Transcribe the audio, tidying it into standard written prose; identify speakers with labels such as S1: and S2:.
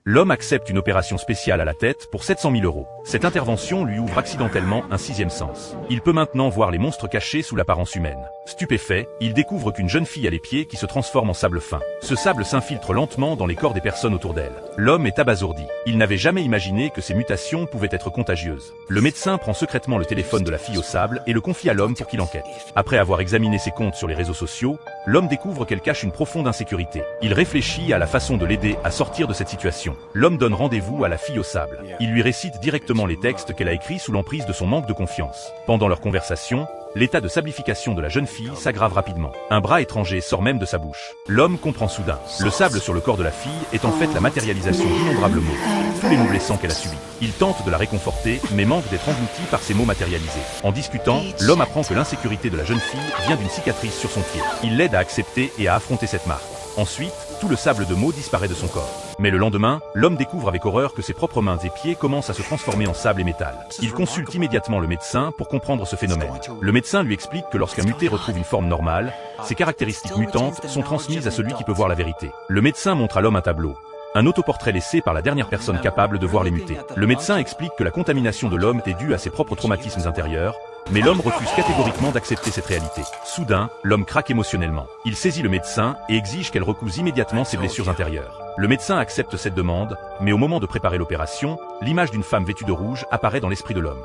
S1: L'homme accepte une opération spéciale à la tête pour 700 000 €. Cette intervention lui ouvre accidentellement un sixième sens. Il peut maintenant voir les monstres cachés sous l'apparence humaine. Stupéfait, il découvre qu'une jeune fille a les pieds qui se transforment en sable fin. Ce sable s'infiltre lentement dans les corps des personnes autour d'elle. L'homme est abasourdi. Il n'avait jamais imaginé que ces mutations pouvaient être contagieuses. Le médecin prend secrètement le téléphone de la fille au sable et le confie à l'homme pour qu'il enquête. Après avoir examiné ses comptes sur les réseaux sociaux, l'homme découvre qu'elle cache une profonde insécurité. Il réfléchit à la façon de l'aider à sortir de cette situation. L'homme donne rendez-vous à la fille au sable. Il lui récite directement les textes qu'elle a écrits sous l'emprise de son manque de confiance. Pendant leur conversation, l'état de sablification de la jeune fille s'aggrave rapidement. Un bras étranger sort même de sa bouche. L'homme comprend soudain. Le sable sur le corps de la fille est en fait la matérialisation d'innombrables mots. Tous les maux blessants qu'elle a subis. Il tente de la réconforter, mais manque d'être englouti par ces mots matérialisés. En discutant, l'homme apprend que l'insécurité de la jeune fille vient d'une cicatrice sur son pied. Il l'aide à accepter et à affronter cette marque. Ensuite, tout le sable de mots disparaît de son corps. Mais le lendemain, l'homme découvre avec horreur que ses propres mains et pieds commencent à se transformer en sable et métal. Il consulte immédiatement le médecin pour comprendre ce phénomène. Le médecin lui explique que lorsqu'un muté retrouve une forme normale, ses caractéristiques mutantes sont transmises à celui qui peut voir la vérité. Le médecin montre à l'homme un tableau. Un autoportrait laissé par la dernière personne capable de voir les mutés. Le médecin explique que la contamination de l'homme est due à ses propres traumatismes intérieurs, mais l'homme refuse catégoriquement d'accepter cette réalité. Soudain, l'homme craque émotionnellement. Il saisit le médecin et exige qu'elle recouse immédiatement ses blessures intérieures. Le médecin accepte cette demande, mais au moment de préparer l'opération, l'image d'une femme vêtue de rouge apparaît dans l'esprit de l'homme.